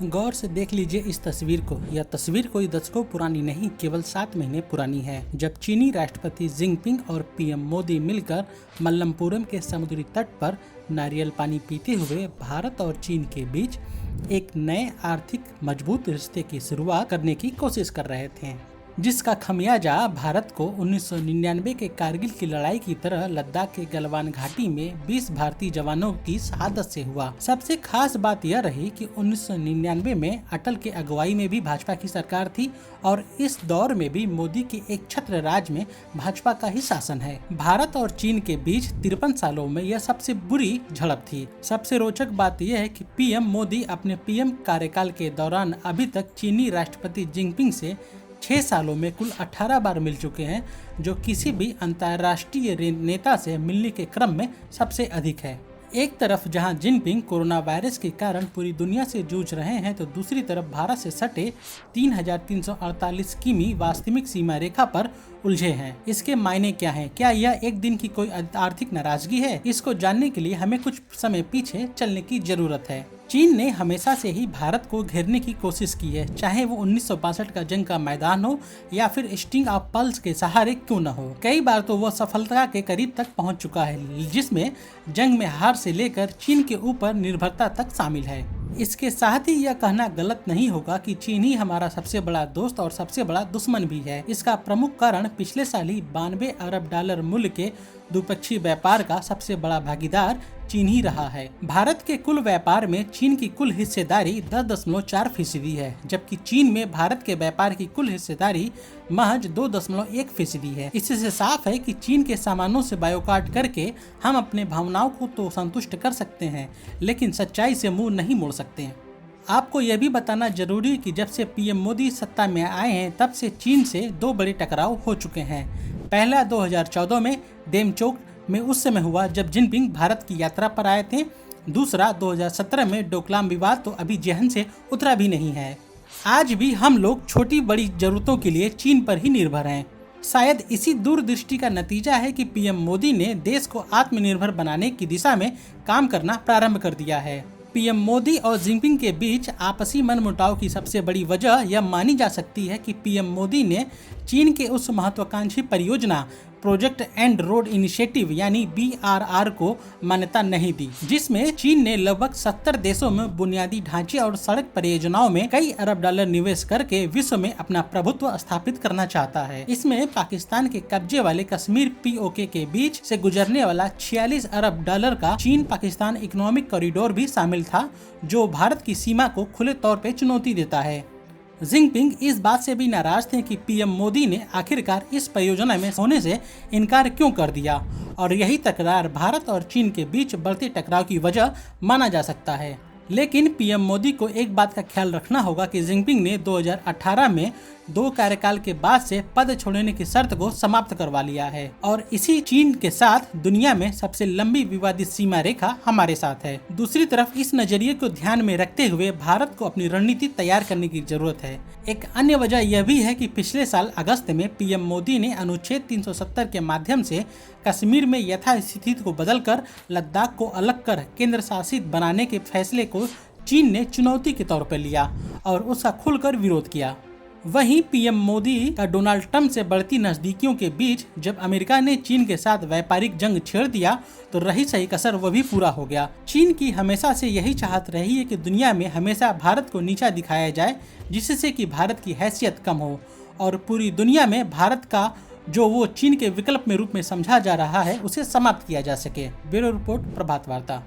गौर से देख लीजिए इस तस्वीर को। यह तस्वीर कोई दशकों पुरानी नहीं, केवल 7 महीने पुरानी है, जब चीनी राष्ट्रपति जिनपिंग और पीएम मोदी मिलकर मल्लमपुरम के समुद्री तट पर नारियल पानी पीते हुए भारत और चीन के बीच एक नए आर्थिक मजबूत रिश्ते की शुरुआत करने की कोशिश कर रहे थे, जिसका खमियाजा भारत को 1999 के कारगिल की लड़ाई की तरह लद्दाख के गलवान घाटी में 20 भारतीय जवानों की शहादत से हुआ। सबसे खास बात यह रही कि 1999 में अटल के अगुवाई में भी भाजपा की सरकार थी और इस दौर में भी मोदी के एक छत्र राज में भाजपा का ही शासन है। भारत और चीन के बीच 53 सालों में यह सबसे बुरी झड़प थी। सबसे रोचक बात यह है कि पीएम मोदी अपने पीएम कार्यकाल के दौरान अभी तक चीनी राष्ट्रपति जिनपिंग से 6 सालों में कुल 18 बार मिल चुके हैं, जो किसी भी अंतर्राष्ट्रीय नेता से मिलने के क्रम में सबसे अधिक है। एक तरफ जहां जिनपिंग कोरोना वायरस के कारण पूरी दुनिया से जूझ रहे हैं, तो दूसरी तरफ भारत से सटे 3348 किमी वास्तविक सीमा रेखा पर उलझे हैं। इसके मायने क्या हैं? क्या यह एक दिन की कोई आर्थिक नाराजगी है? इसको जानने के लिए हमें कुछ समय पीछे चलने की जरूरत है। चीन ने हमेशा से ही भारत को घेरने की कोशिश की है, चाहे वो 1962 का जंग का मैदान हो या फिर स्ट्रिंग ऑफ पल्स के सहारे क्यों न हो। कई बार तो वह सफलता के करीब तक पहुंच चुका है, जिसमें जंग में हार से लेकर चीन के ऊपर निर्भरता तक शामिल है। इसके साथ ही यह कहना गलत नहीं होगा कि चीन ही हमारा सबसे बड़ा दोस्त और सबसे बड़ा दुश्मन भी है। इसका प्रमुख कारण पिछले साल ही 92 अरब डॉलर मूल्य के द्विपक्षीय व्यापार का सबसे बड़ा भागीदार चीन ही रहा है। भारत के कुल व्यापार में चीन की कुल हिस्सेदारी 10.4% है, जबकि चीन में भारत के व्यापार की कुल हिस्सेदारी महज 2.1% है। इससे साफ है कि चीन के सामानों से बायकॉट करके हम अपने भावनाओं को तो संतुष्ट कर सकते हैं, लेकिन सच्चाई से मुंह नहीं मोड़ सकते हैं। आपको यह भी बताना जरूरी है कि जब से पीएम मोदी सत्ता में आए हैं, तब से चीन से 2 बड़े टकराव हो चुके हैं। पहला 2014 में देमचोक में उस समय हुआ जब जिनपिंग भारत की यात्रा पर आए थे। दूसरा 2017 में डोकलाम विवाद तो अभी जेहन से उतरा भी नहीं है। आज भी हम लोग छोटी बड़ी जरूरतों के लिए चीन पर ही निर्भर हैं। शायद इसी दूरदृष्टि का नतीजा है कि पीएम मोदी ने देश को आत्मनिर्भर बनाने की दिशा में काम करना प्रारंभ कर दिया है। पीएम मोदी और जिनपिंग के बीच आपसी मनमुटाव की सबसे बड़ी वजह यह मानी जा सकती है कि पीएम मोदी ने चीन के उस महत्वाकांक्षी परियोजना प्रोजेक्ट एंड रोड इनिशिएटिव यानी BRR को मान्यता नहीं दी, जिसमें चीन ने लगभग 70 देशों में बुनियादी ढांचे और सड़क परियोजनाओं में कई अरब डॉलर निवेश करके विश्व में अपना प्रभुत्व स्थापित करना चाहता है। इसमें पाकिस्तान के कब्जे वाले कश्मीर POK के बीच से गुजरने वाला 46 अरब डॉलर का चीन पाकिस्तान इकोनॉमिक कॉरिडोर भी शामिल था, जो भारत की सीमा को खुले तौर पर चुनौती देता है। जिनपिंग इस बात से भी नाराज थे कि पीएम मोदी ने आखिरकार इस परियोजना में होने से इनकार क्यों कर दिया, और यही तकरार भारत और चीन के बीच बढ़ते टकराव की वजह माना जा सकता है। लेकिन पीएम मोदी को एक बात का ख्याल रखना होगा कि जिनपिंग ने 2018 में 2 कार्यकाल के बाद से पद छोड़ने की शर्त को समाप्त करवा लिया है, और इसी चीन के साथ दुनिया में सबसे लंबी विवादित सीमा रेखा हमारे साथ है। दूसरी तरफ इस नजरिए को ध्यान में रखते हुए भारत को अपनी रणनीति तैयार करने की जरूरत है। एक अन्य वजह यह भी है कि पिछले साल अगस्त में पीएम मोदी ने अनुच्छेद 370 के माध्यम से कश्मीर में यथास्थिति को बदलकर लद्दाख को अलग कर केंद्र शासित बनाने के फैसले को चीन ने चुनौती के तौर पर लिया और उसका खुलकर विरोध किया। वहीं पीएम मोदी का डोनाल्ड ट्रंप से बढ़ती नजदीकियों के बीच जब अमेरिका ने चीन के साथ व्यापारिक जंग छेड़ दिया, तो रही सही कसर वह भी पूरा हो गया। चीन की हमेशा से यही चाहत रही है कि दुनिया में हमेशा भारत को नीचा दिखाया जाए, जिससे कि भारत की हैसियत कम हो और पूरी दुनिया में भारत का जो वो चीन के विकल्प में रूप में समझा जा रहा है, उसे समाप्त किया जा सके। ब्यूरो रिपोर्ट, प्रभात वार्ता।